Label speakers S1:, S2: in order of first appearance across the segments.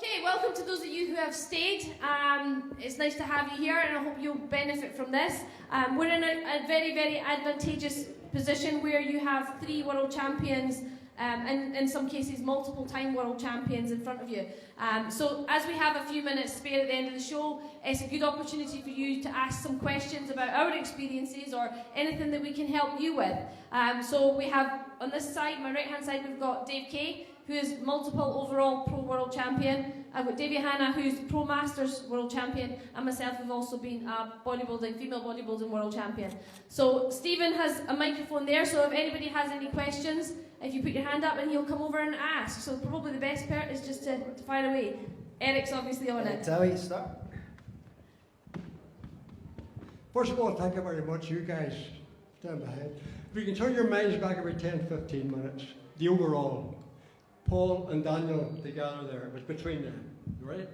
S1: Okay, welcome to those of you who have stayed. It's nice to have you here, and I hope you'll benefit from this. We're in a very, very advantageous position where you have 3 world champions, and in some cases multiple-time world champions in front of you. So as we have a few minutes spare at the end of the show, it's a good opportunity for you to ask some questions about our experiences or anything that we can help you with. So we have, on this side, my right-hand side, we've got Dave Kay, who is multiple overall pro world champion. I've got Davy Hanna, who's pro masters world champion, and myself have also been a female bodybuilding world champion. So Stephen has a microphone there, so if anybody has any questions, if you put your hand up and he'll come over and ask. So probably the best part is just to fire away. Eric's obviously on it.
S2: Tell you, start.
S3: First of all, thank you very much, you guys. Stand behind. If you can turn your minds back about 10-15 minutes, the overall. Paul and Daniel together there, it was between them, right?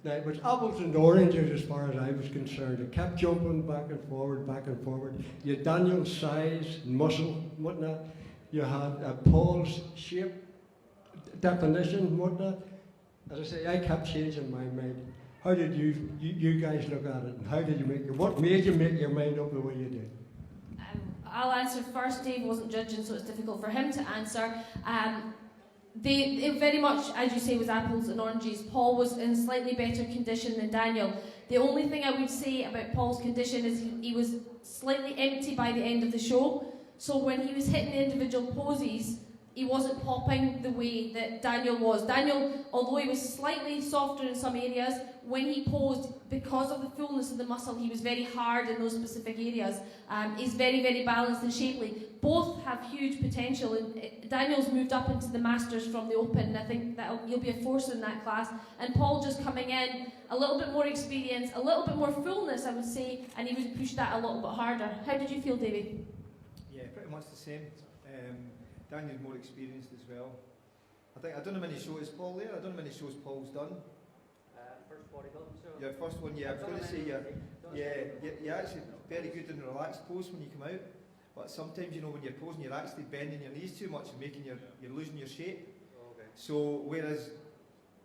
S3: Now, it was apples and oranges as far as I was concerned. It kept jumping back and forward, back and forward. You had Daniel's size, muscle, whatnot. You had Paul's shape, definition, whatnot. As I say, I kept changing my mind. How did you guys look at it, and how did you what made you make your mind up the way you did?
S1: I'll answer first. Dave wasn't judging, so it's difficult for him to answer. It very much, as you say, was apples and oranges. Paul was in slightly better condition than Daniel. The only thing I would say about Paul's condition is he was slightly empty by the end of the show. So when he was hitting the individual poses, he wasn't popping the way that Daniel was. Daniel, although he was slightly softer in some areas, when he posed, because of the fullness of the muscle, he was very hard in those specific areas. He's very, very balanced and shapely. Both have huge potential. And Daniel's moved up into the Masters from the Open, and I think that he'll be a force in that class. And Paul just coming in, a little bit more experience, a little bit more fullness, I would say, and he would push that a little bit harder. How did you feel, Davey?
S2: Yeah, pretty much the same. Daniel's more experienced as well. I don't know how many shows Paul there. I don't know how many shows Paul's done.
S4: First bodybuilding show.
S2: Your first one, yeah. I was going to say you're actually very good in the relaxed pose when you come out. But sometimes, you know, when you're posing, you're actually bending your knees too much and you're losing your shape.
S4: Oh, okay.
S2: So whereas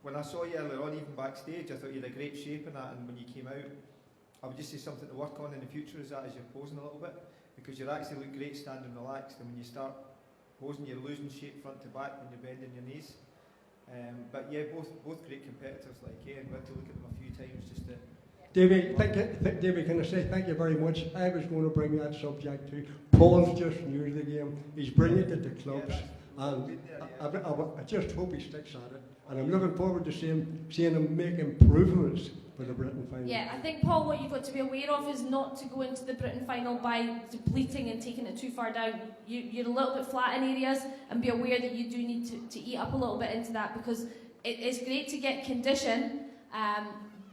S2: when I saw you earlier on, even backstage, I thought you had a great shape in that, and when you came out, I would just say something to work on in the future is that as you're posing a little bit, because you actually look great standing relaxed, and when you start posing, you're losing shape front to back when you're bending your knees. But yeah, both great competitors, like and we had to look at them a few times just to.
S3: David, can I say thank you very much? I was going to bring that subject to. Paul's just new to the game. He's brilliant at the clubs, and I just hope he sticks at it. And I'm looking forward to seeing him make improvements for the Britain final.
S1: Yeah, I think, Paul, what you've got to be aware of is not to go into the Britain final by depleting and taking it too far down. You're a little bit flat in areas, and be aware that you do need to eat up a little bit into that, because it's great to get condition,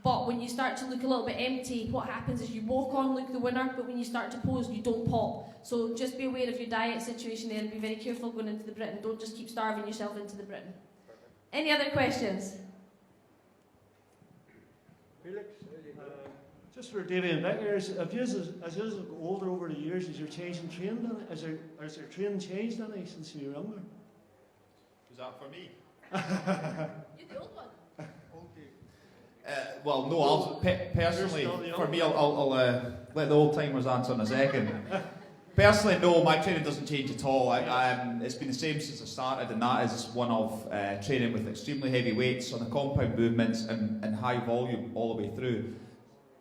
S1: but when you start to look a little bit empty, what happens is you walk on, look the winner, but when you start to pose, you don't pop. So just be aware of your diet situation there, and be very careful going into the Britain. Don't just keep starving yourself into the Britain. Any other questions?
S3: Felix?
S5: Just for Davy and Becky, as you get older over the years, is your changing training? Has your training changed any since you were younger?
S6: Was that for me?
S1: You're the old one.
S6: Well, no, personally, for me, I'll let the old timers answer in a second. Personally, no, my training doesn't change at all. It's been the same since I started, and that is one of training with extremely heavy weights on the compound movements and high volume all the way through.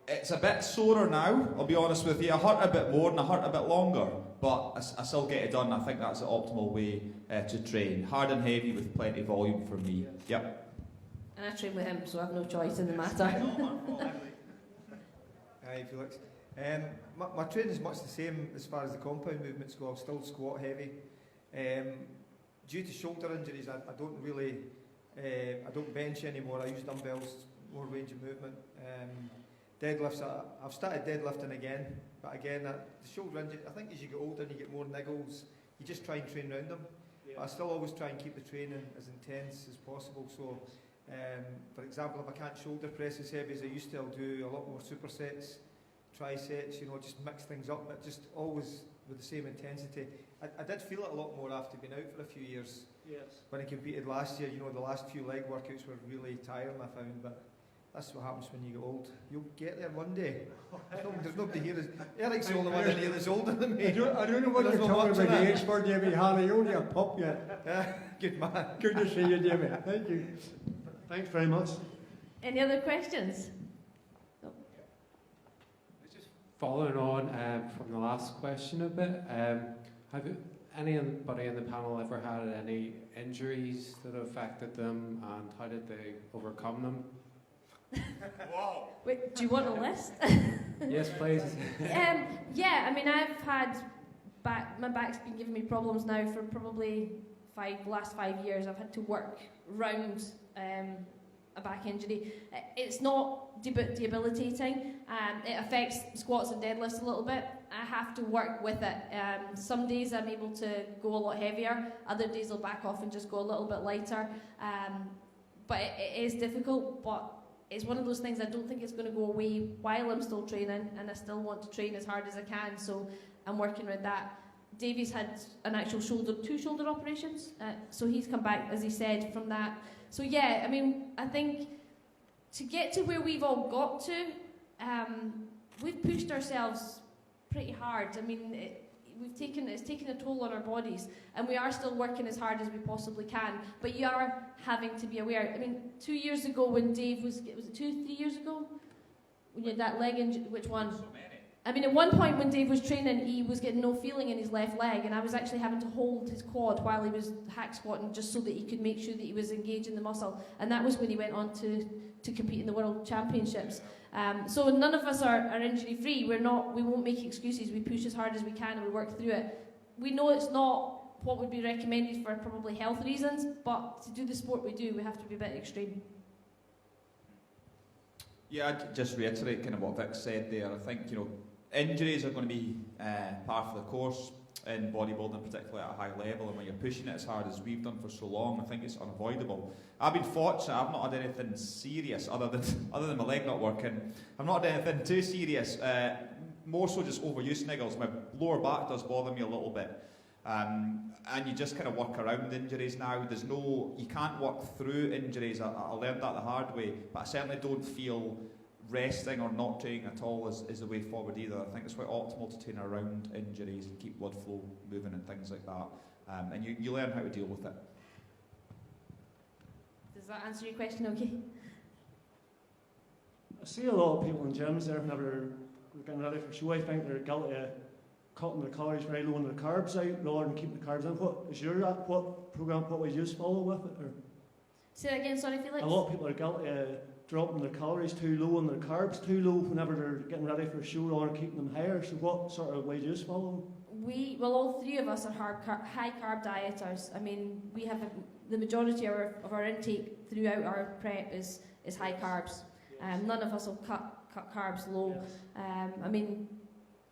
S6: It's a bit sorer now, I'll be honest with you. I hurt a bit more and I hurt a bit longer, but I still get it done. I think that's the optimal way to train. Hard and heavy with plenty of volume for me. Yep.
S1: And I train with him, so I have no choice in the matter.
S2: Hi, Felix. My training is much the same as far as the compound movements go. I'll still squat heavy. Due to shoulder injuries, I don't really, I don't bench anymore. I use dumbbells, more range of movement. Deadlifts, I've started deadlifting again, but again, the shoulder injury, I think as you get older and you get more niggles, you just try and train around them. Yeah. But I still always try and keep the training as intense as possible. So, for example, if I can't shoulder press as heavy as I used to, I'll do a lot more supersets, trisets, you know, just mix things up, but just always with the same intensity. I did feel it a lot more after being out for a few years.
S5: Yes.
S2: when I competed last year, you know, the last few leg workouts were really tiring, I found, but that's what happens when you get old. You'll get there one day. There's nobody here. Eric's the only one in here that's older than me.
S3: I don't know what
S2: There's
S3: you're
S2: no
S3: talking
S2: much in
S3: about the
S2: it.
S3: age for, Davy Hannah. You're only a pup yet.
S2: Good man.
S3: Good to see you, Davy. Thank you.
S5: Thanks very much.
S1: Any other questions?
S7: Following on from the last question a bit, have anybody in the panel ever had any injuries that affected them, and how did they overcome them?
S6: Wow.
S1: Wait, do you want a list?
S7: Yes, please.
S1: Yeah, I mean, I've had my back's been giving me problems now for probably last 5 years. I've had to work round a back injury. It's not debilitating. It affects squats and deadlifts a little bit. I have to work with it. Some days I'm able to go a lot heavier. Other days I'll back off and just go a little bit lighter. But it is difficult, but it's one of those things I don't think it's going to go away while I'm still training, and I still want to train as hard as I can, so I'm working with that. Davey's had an actual two shoulder operations, so he's come back, as he said, from that. So yeah, I mean, I think to get to where we've all got to, we've pushed ourselves pretty hard. I mean, it's taken a toll on our bodies, and we are still working as hard as we possibly can. But you are having to be aware. I mean, 2 years ago when Dave was it 3 years ago? When you had that leg injury, which one?
S6: So many.
S1: I mean, at one point when Dave was training, he was getting no feeling in his left leg, and I was actually having to hold his quad while he was hack squatting, just so that he could make sure that he was engaging the muscle. And that was when he went on to compete in the World Championships. So none of us are injury free. We won't make excuses. We push as hard as we can and we work through it. We know it's not what would be recommended for probably health reasons, but to do the sport we do, we have to be a bit extreme.
S6: Yeah, I'd just reiterate kind of what Vic said there. I think, injuries are going to be par for the course in bodybuilding, particularly at a high level, and when you're pushing it as hard as we've done for so long, I think it's unavoidable. I've been fortunate. I've not had anything serious other than my leg not working. I've not had anything too serious. More so just overuse niggles. My lower back does bother me a little bit, and you just kind of work around injuries now. You can't work through injuries. I learned that the hard way, but I certainly don't feel resting or not training at all is the way forward either. I think it's quite optimal to train around injuries and keep blood flow moving and things like that. And you learn how to deal with it.
S1: Does that answer your question okay?
S5: I see a lot of people in gyms there whenever they're getting ready for show. I think they're guilty of cutting their calories very low and their carbs out rather than keeping the carbs in. What is your program? What would you follow with it? Or
S1: Say that again, sorry, Felix.
S5: a lot of people are guilty of dropping their calories too low and their carbs too low whenever they're getting ready for a show or keeping them higher. So what sort of way do you follow?
S1: All three of us are high carb dieters. I mean, we have the majority of our intake throughout our prep is high carbs. None of us will cut carbs low.
S5: Yes.
S1: I mean,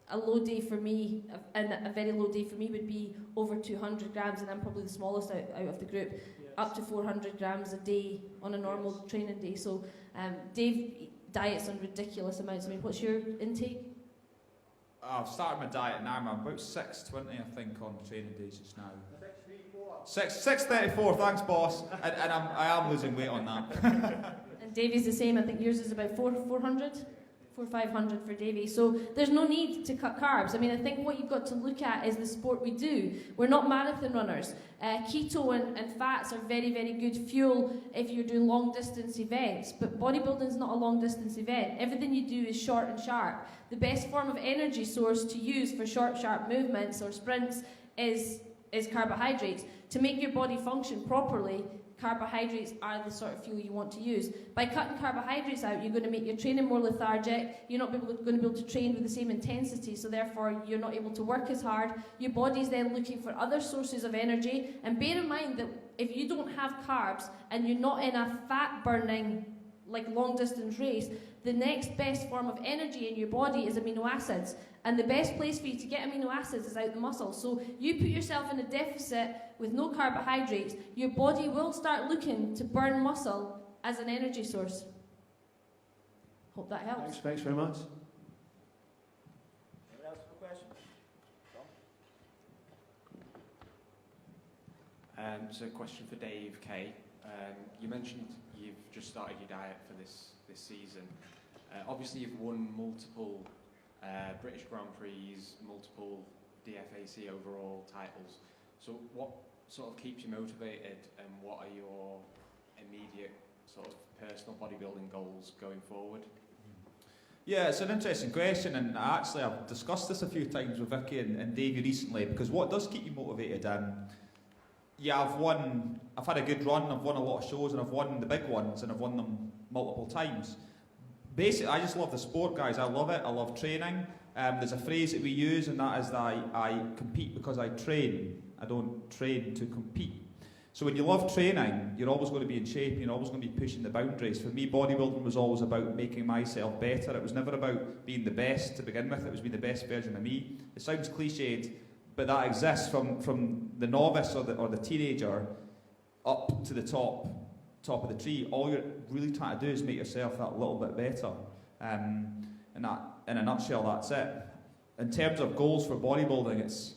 S1: a low day for me, and a very low day for me would be over 200 grams, and I'm probably the smallest out of the group.
S5: Yes.
S1: Up to 400 grams a day on a normal
S5: Yes.
S1: training day. So Dave diets on ridiculous amounts. I mean, what's your intake?
S6: I've started my diet now. I'm about 620, I think, on training days just now. 634. Thanks, boss. And I am losing weight on that.
S1: And Davey's the same. I think yours is about 400, 500 for Davey. So there's no need to cut carbs. I mean, I think what you've got to look at is the sport we do. We're not marathon runners. Keto and fats are very, very good fuel if you're doing long distance events. But bodybuilding is not a long distance event. Everything you do is short and sharp. The best form of energy source to use for short, sharp movements or sprints is carbohydrates. To make your body function properly, carbohydrates are the sort of fuel you want to use. By cutting carbohydrates out, you're going to make your training more lethargic. You're not going to be able to train with the same intensity, so therefore you're not able to work as hard. Your body's then looking for other sources of energy. And bear in mind that if you don't have carbs and you're not in a fat-burning, like long-distance race, the next best form of energy in your body is amino acids. And the best place for you to get amino acids is out the muscle. So you put yourself in a deficit with no carbohydrates, your body will start looking to burn muscle as an energy source. Hope that helps.
S5: Thanks very much.
S8: Anyone else have a question? So a question for Dave Kay. You mentioned you've just started your diet for this season. Obviously you've won multiple British Grand Prix, multiple DFAC overall titles. So what sort of keeps you motivated, and what are your immediate sort of personal bodybuilding goals going forward?
S6: Yeah, it's an interesting question, and actually I've discussed this a few times with Vicky and Davey recently, because what does keep you motivated? Yeah, I've had a good run, I've won a lot of shows, and I've won the big ones, and I've won them multiple times. Basically, I just love the sport, guys. I love it. I love training. There's a phrase that we use, and that is that I compete because I train. I don't train to compete. So when you love training, you're always going to be in shape, and you're always going to be pushing the boundaries. For me, bodybuilding was always about making myself better. It was never about being the best to begin with. It was being the best version of me. It sounds cliched, but that exists from the novice or the teenager up to the top of the tree. All you're really trying to do is make yourself that little bit better. And that, in a nutshell, that's it. In terms of goals for bodybuilding, it's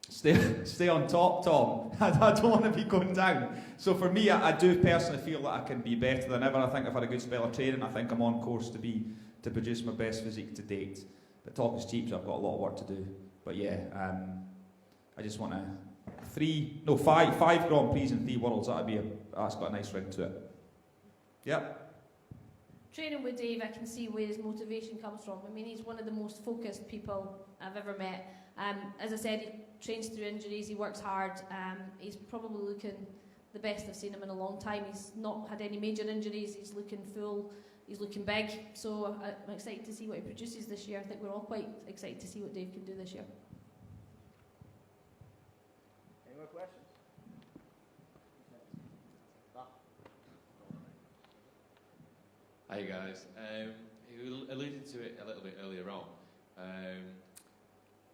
S6: stay on top, Tom. I don't want to be going down. So for me, I do personally feel that I can be better than ever. I think I've had a good spell of training. I think I'm on course to produce my best physique to date. But talk is cheap, so I've got a lot of work to do. But yeah, I just want to five Grand Prix and 3 Worlds. That's got a nice ring to it. Yep.
S1: Training with Dave, I can see where his motivation comes from. I mean, he's one of the most focused people I've ever met. As I said, he trains through injuries, he works hard. He's probably looking the best I've seen him in a long time. He's not had any major injuries, he's looking full, he's looking big. So I'm excited to see what he produces this year. I think we're all quite excited to see what Dave can do this year.
S4: Any more questions?
S9: Hi guys, you alluded to it a little bit earlier on.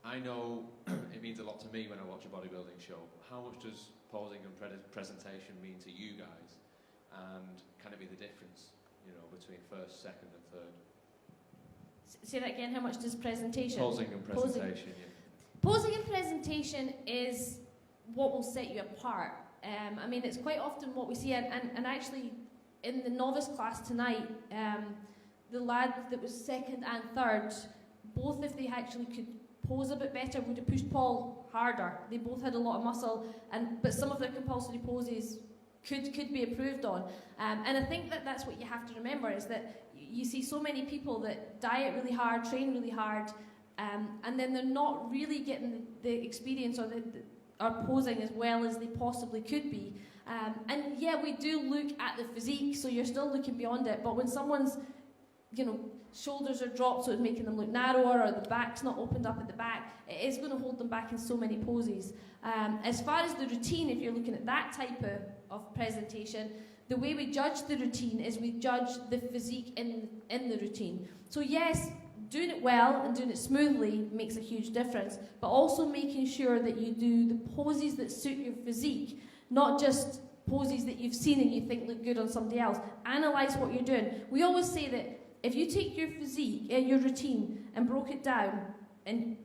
S9: I know it means a lot to me when I watch a bodybuilding show. How much does posing and presentation mean to you guys? And can it be the difference, between first, second and third?
S1: Say that again, how much does presentation?
S9: Posing and presentation, yeah.
S1: Posing and presentation is what will set you apart. I mean, it's quite often what we see, and actually in the novice class tonight, the lad that was second and third, both if they actually could pose a bit better, would have pushed Paul harder. They both had a lot of muscle, but some of their compulsory poses could be improved on. And I think that's what you have to remember, is that you see so many people that diet really hard, train really hard, and then they're not really getting the experience or are posing as well as they possibly could be. And yeah, we do look at the physique, so you're still looking beyond it, but when someone's shoulders are dropped, so it's making them look narrower, or the back's not opened up at the back, it is going to hold them back in so many poses. As far as the routine, if you're looking at that type of presentation, the way we judge the routine is we judge the physique in the routine. So yes, doing it well and doing it smoothly makes a huge difference, but also making sure that you do the poses that suit your physique, not just poses that you've seen and you think look good on somebody else. Analyse what you're doing. We always say that if you take your physique and your routine and broke it down and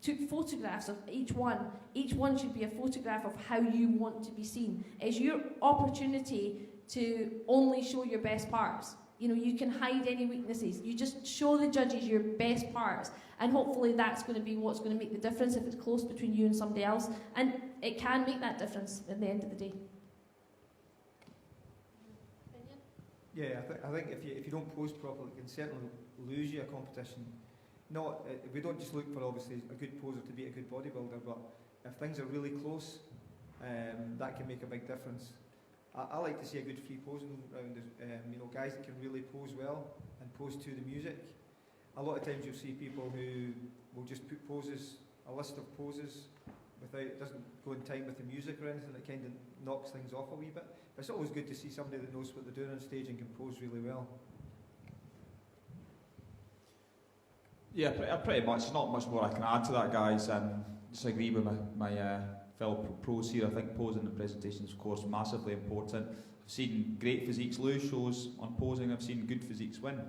S1: took photographs of each one should be a photograph of how you want to be seen. It's your opportunity to only show your best parts. You can hide any weaknesses. You just show the judges your best parts, and hopefully that's going to be what's going to make the difference if it's close between you and somebody else. And it can make that difference at the end of the day.
S2: Yeah, I think if you don't pose properly, it can certainly lose you a competition. We don't just look for obviously a good poser to beat a good bodybuilder, but if things are really close, that can make a big difference. I like to see a good free posing round. Guys that can really pose well and pose to the music. A lot of times you'll see people who will just put poses, a list of poses, it doesn't go in time with the music or anything. It kind of knocks things off a wee bit. But it's always good to see somebody that knows what they're doing on stage and can pose really well.
S6: Yeah, pretty much. Not much more I can add to that, guys. Just agree with my fellow pros here. I think posing and presentation is, of course, massively important. I've seen great physiques lose shows on posing. I've seen good physiques win.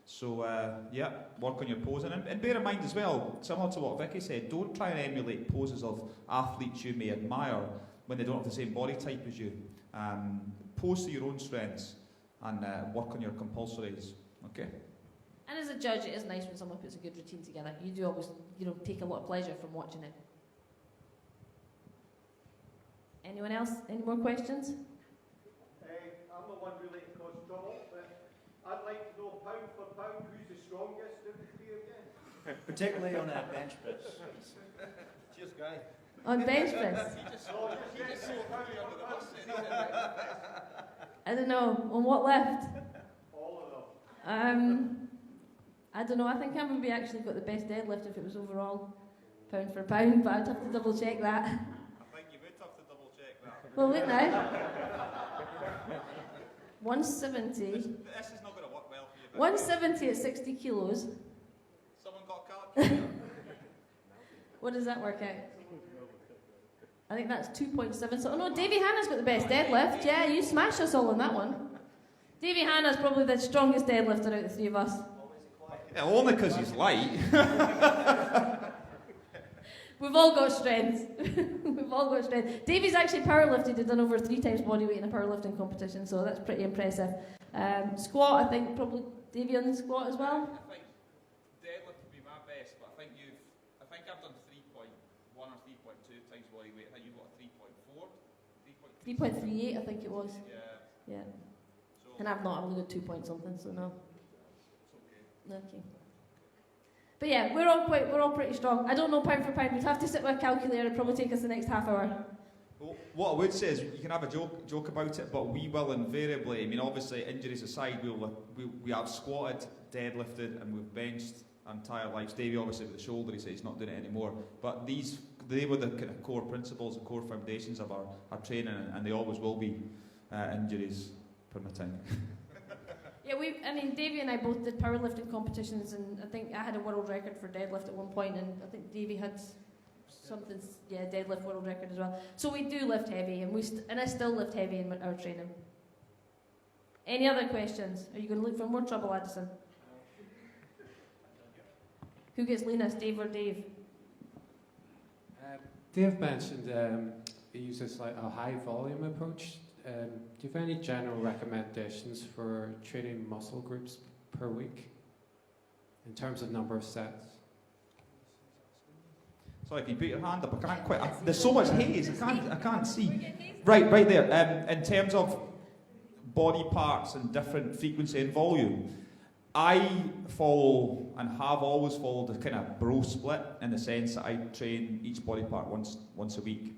S6: So, work on your posing. And bear in mind as well, similar to what Vicky said, don't try and emulate poses of athletes you may admire. when they don't have the same body type as you. Pose to your own strengths and work on your compulsories. Okay.
S1: And as a judge, it is nice when someone puts a good routine together. You do always, take a lot of pleasure from watching it. Anyone else? Any more questions?
S3: I'm the one really to cause trouble, but I'd like to know pound for pound who's the strongest of the three again.
S4: Particularly on a bench press.
S2: Cheers, Guy.
S1: On bench press? I don't know. On what left?
S3: All of them.
S1: I don't know. I think I maybe actually got the best deadlift if it was overall pound for pound, but I'd have to double check that.
S6: I think you would have to double check that.
S1: Well, wait now. 170.
S6: This is not going to work well for you.
S1: 170 at 60 kilos.
S6: Someone got a calculator.
S1: What does that work out? I think that's 2.7. So, oh no, Davy Hanna's got the best deadlift. Yeah, you smash us all on that one. Davy Hanna's probably the strongest deadlifter out of the three of us.
S6: Yeah, only because he's light.
S1: We've all got strengths. We've all got strength. Davy's actually powerlifted. He's done over 3 times body weight in a powerlifting competition, so that's pretty impressive. Squat, I think probably Davy on the squat as well.
S6: I think deadlift would be my best, but I think I've done 3.1 or 3.2 times body weight. I think you've got a 3.4,
S1: 3.38, I think it was.
S6: Yeah.
S1: Yeah.
S6: So
S1: And I've only got 2 point something, so no. Okay. But yeah, we're all pretty strong. I don't know pound for pound. We'd have to sit with a calculator. It'd probably take us the next half hour.
S6: Well, what I would say is you can have a joke about it, but we will invariably. I mean, obviously, injuries aside, we have squatted, deadlifted, and we've benched our entire lives. Davey, obviously, with the shoulder, he says he's not doing it anymore. But they were the kind of core principles and core foundations of our training, and they always will be injuries permitting.
S1: Yeah, Davey and I both did powerlifting competitions, and I think I had a world record for deadlift at one point, and I think Davey had something, deadlift world record as well. So we do lift heavy, and I still lift heavy in our training. Any other questions? Are you going to look for more trouble, Addison? Who gets leanest, Dave or Dave?
S7: Dave mentioned he uses like a high volume approach. Do you have any general recommendations for training muscle groups per week in terms of number of sets?
S6: Sorry, can you put your hand up? I can't quite. There's so much haze. I can't see. Right there. In terms of body parts and different frequency and volume, I follow and have always followed a kind of bro split in the sense that I train each body part once a week.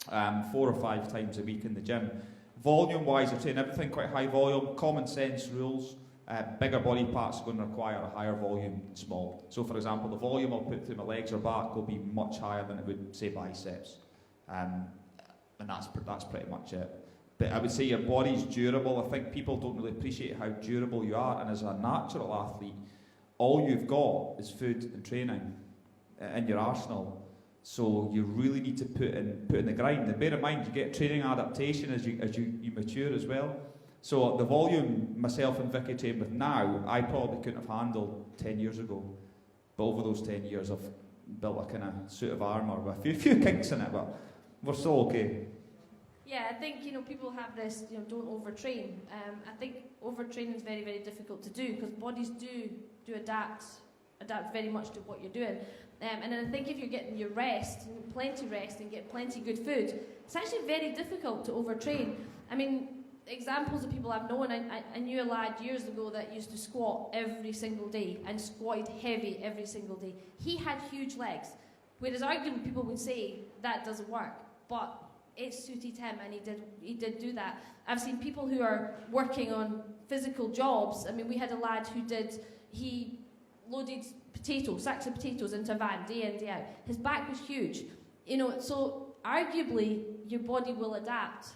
S6: 4 or 5 times a week in the gym. Volume-wise, I train everything quite high volume. Common sense rules. Bigger body parts are going to require a higher volume than small. So, for example, the volume I'll put through my legs or back will be much higher than it would, say, biceps. And that's pretty much it. But I would say your body's durable. I think people don't really appreciate how durable you are. And as a natural athlete, all you've got is food and training in your arsenal. So you really need to put in the grind. And bear in mind, you get training adaptation as you mature as well. So the volume myself and Vicky train with now, I probably couldn't have handled 10 years ago. But over those 10 years, I've built a kind of suit of armour with a few kinks in it, but we're still okay.
S1: Yeah, I think people have this, don't overtrain. I think overtraining is very, very difficult to do because bodies do adapt very much to what you're doing. And I think if you're getting your rest, plenty rest, and get plenty good food, it's actually very difficult to overtrain. I mean, examples of people I've known, I knew a lad years ago that used to squat every single day and squatted heavy every single day. He had huge legs, whereas arguably people would say that doesn't work, but it suited him and he did do that. I've seen people who are working on physical jobs. I mean, we had a lad he loaded sacks of potatoes into a van day in, day out. His back was huge. So arguably your body will adapt.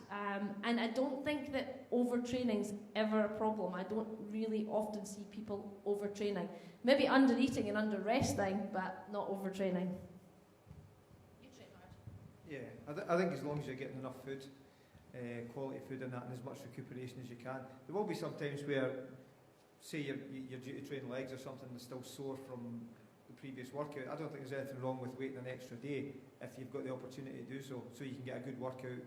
S1: And I don't think that overtraining's ever a problem. I don't really often see people overtraining. Maybe under eating and under resting, but not overtraining. You train hard.
S2: Yeah, I think as long as you're getting enough food, quality food in that, and as much recuperation as you can. There will be some times where, say you're due to train legs or something, and still sore from previous workout. I don't think there's anything wrong with waiting an extra day if you've got the opportunity to do so you can get a good workout.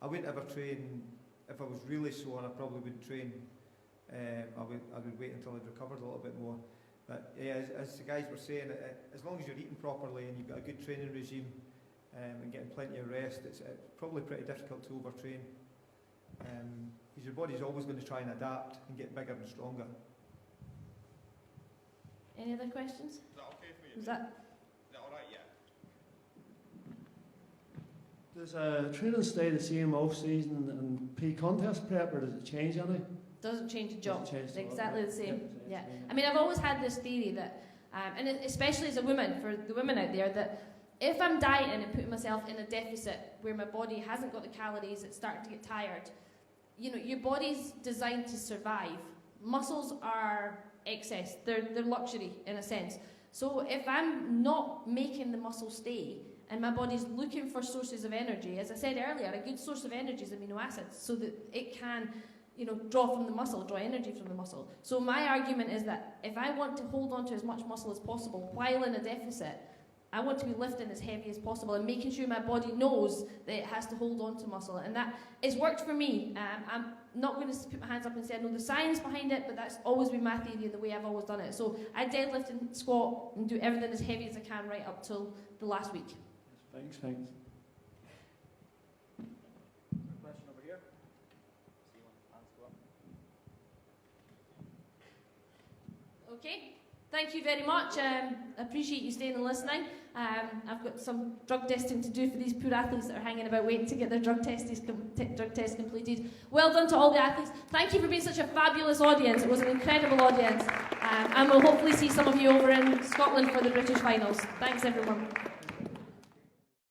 S2: I wouldn't ever train, if I was really sore, I probably wouldn't train. I would wait until I'd recovered a little bit more. But yeah, as the guys were saying, as long as you're eating properly and you've got a good training regime and getting plenty of rest, it's probably pretty difficult to overtrain. Because your body's always going to try and adapt and get bigger and stronger.
S1: Any other questions?
S6: Is that okay for you?
S1: Is that
S6: alright, yeah?
S5: Does training stay the same off season and pre-contest prep, or does it change any?
S1: doesn't change the job.
S5: Doesn't change
S1: It's
S5: the job.
S1: exactly the same.
S5: Yeah,
S1: Yeah. I mean, I've always had this theory that, and especially as a woman, for the women out there, that if I'm dieting and putting myself in a deficit where my body hasn't got the calories, it's starting to get tired, you know, your body's designed to survive. Muscles are excess. They're luxury in a sense. So if I'm not making the muscle stay and my body's looking for sources of energy, as I said earlier, a good source of energy is amino acids, so that it can, you know, draw from the muscle, draw energy from the muscle. So my argument is that if I want to hold on to as much muscle as possible while in a deficit, I want to be lifting as heavy as possible and making sure my body knows that it has to hold on to muscle. And that has worked for me. I'm not going to put my hands up and say I know the science behind it, but that's always been my theory and the way I've always done it. So I deadlift and squat and do everything as heavy as I can right up till the last week.
S5: Thanks.
S4: Question over here. See one, hands go up.
S1: Okay, thank you very much. I appreciate you staying and listening. I've got some drug testing to do for these poor athletes that are hanging about waiting to get their drug test completed. Well done to all the athletes. Thank you for being such a fabulous audience. It was an incredible audience. And we'll hopefully see some of you over in Scotland for the British finals. Thanks, everyone.